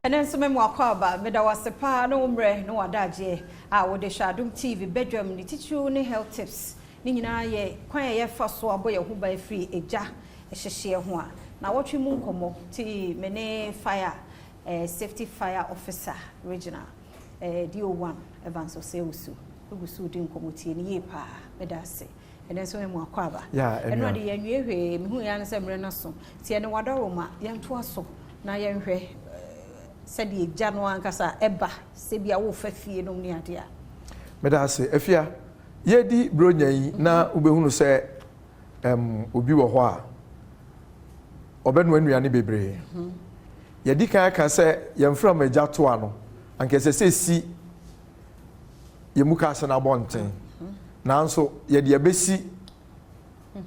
And then some more kwaba meda wasepa no umre no wadaje wo de Adom TV Badwan ni tichu ne health tips ni nyina ye kwan ye fa so aboye ho ba free eja ehyehye ho a na wotwe mu nkomo ti mene fire safety fire officer regional DO1 Evans Osewusu ugusu di nkomo ti ni ye pa meda se and then some more kwaba and no de yanwe me hu ya ne se mre na so ti ene wadoroma yanto aso na yenhwe said ye January kasa eba se bia wo fa fie no ni ade a meda se afia ye di bronyan na ubehunu se obi wo ho a obenu anuane bebre ye di kan aka se ye mfra magya to ano anka se si ye mukase na bonten nanso ye de abesi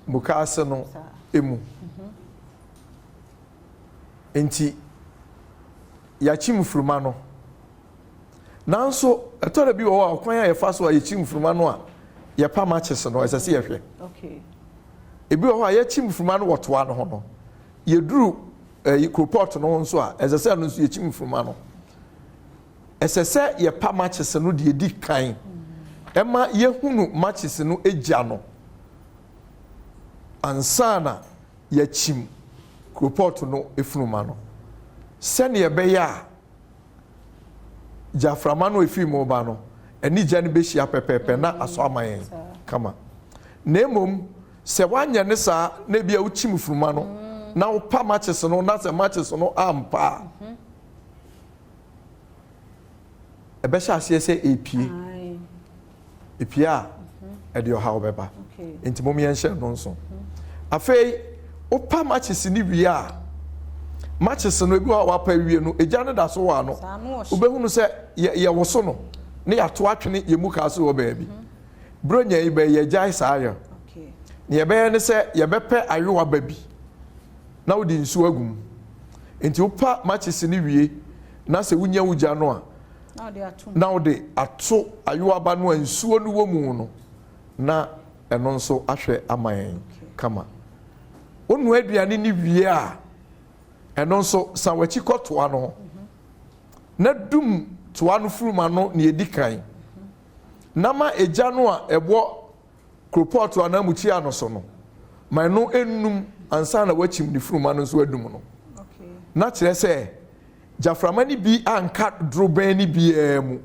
mukase no emu enti ya chimfuruma no nanso etore bi wo a kwan ya fa so ya chimfuruma no a ya pa matches no esase ye hwe okay ebi wo a ya chimfuruma no woto ano ho no ye duru report no nso a esase no nso ya chimfuruma no esase ye pa matches no de edi kan ema ye hunu matches no egya no ansana ya chim report no efuruma no sene ye be ya jaframa no efi mo ba no eni gya ne be hia pepepe na aso amayen kama nemom se wanya ne sa na bia uchim furuma no na wo pa matches no na se matches no ampa e be sha se epia e de ha obeba enti mom yen hye no nso afei wo pa matches ni wi a matches no ebi wa pa wie no egya ne da so wa no obehunu se ye woso no ne ya to atwene ye mu ka so wo ba bi bronya yi ba ye jai sa ayo ne ye be ne se ye be pe ayowa ba bi na wo di nsu agum enti wo pa matches ni wie na se wunya wugya no a na wo de ato ayowa ba no nsuo no wo mu no na eno nso ahwe amayen kama onu aduane ni wie a eno nso sawachi kotoa no na dum toa no furuma no na edikan na ma eja no a ebo report ana muchi ano so no man no enum ansa na wachim ni furuma no nso adum no na kire se jaframa ni bi anka droban ni bi mu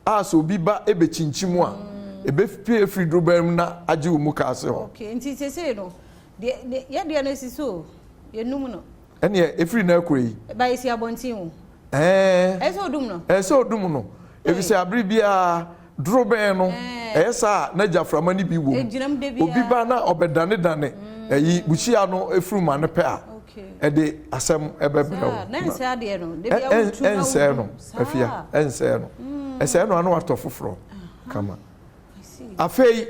aso bi ba ebe chinchimu a ebe fie free droban na age mu ka se ho okay nti sese no ye de na siso ye num no ene efiri na akuri ba isi abontin wo eso odum no ebi se abri bia droben no esa na jaframa ni bi wo obi ba na obedane dane eyi buchia no efuru ma ne pe a de asem ebebrew na ense ade no de bia wutu na ense no afia ense no ese no anu ato foforo kama afei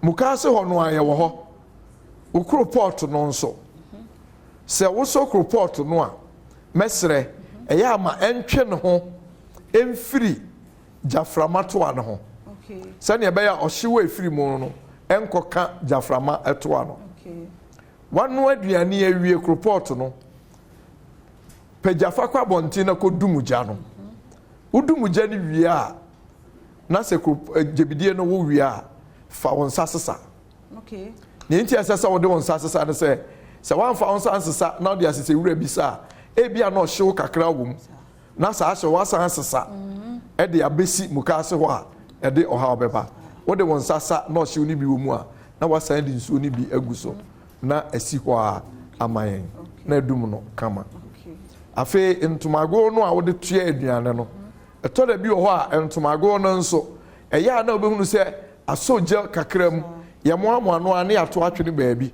mukase ho no aye wo ho ukro port no nso se wo so report no a mesre eya ma entwe ne ho emfiri jaframa to an ho okay se ne be ya ohyewa efiri mu no enkoka jaframa eto an okay wanu aduane awie report no pejafa kwa bonti na ko dumugya no udumugya ni wie a na se jebidie no wo wie a fa won sasesa okay ne nti asesa wo de won sasesa ne se wan fa on sansesa na de asese wura bisa ebia na ohyew kakra wom na sa ahye wa sansesa e de abesi mukase ho a e de oha obeba wo de won sasa na ohyew ni bi wom a na wasan de nsuo ni bi aguso na asi ho a amayen na edum no kama afi ntumago no a wo de tua aduane no eto da bi ho a ntumago no nso eya na obehunu se asogye kakra mu ye moamo ano ane ato atwene baabi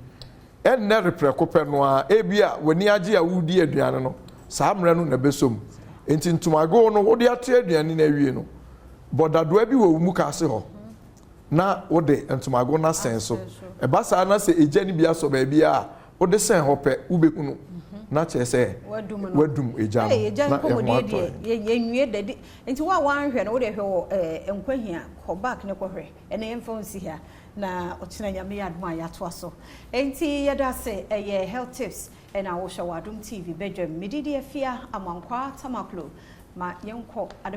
enne repreko pe no a ebia wani age a wudi aduane no saa mra no na besom enti ntumago no wodi ato aduane na wie no bodado abi wo mu ka se ho na wode ntumago na sen so e ba saa na se eja ni bia so ba bia wode sen ho pe ubekunu na che se wadum eja na ye nwie dede enti wa wanhwe no wode hwe wo enkwahia ko back ne ko hwe ene emfa nsi ha na ochina nyame adoma ya to aso enti yeda se eye health tips and I wo Adom TV bedroom mididi afia amankwa tamaklo ma yenko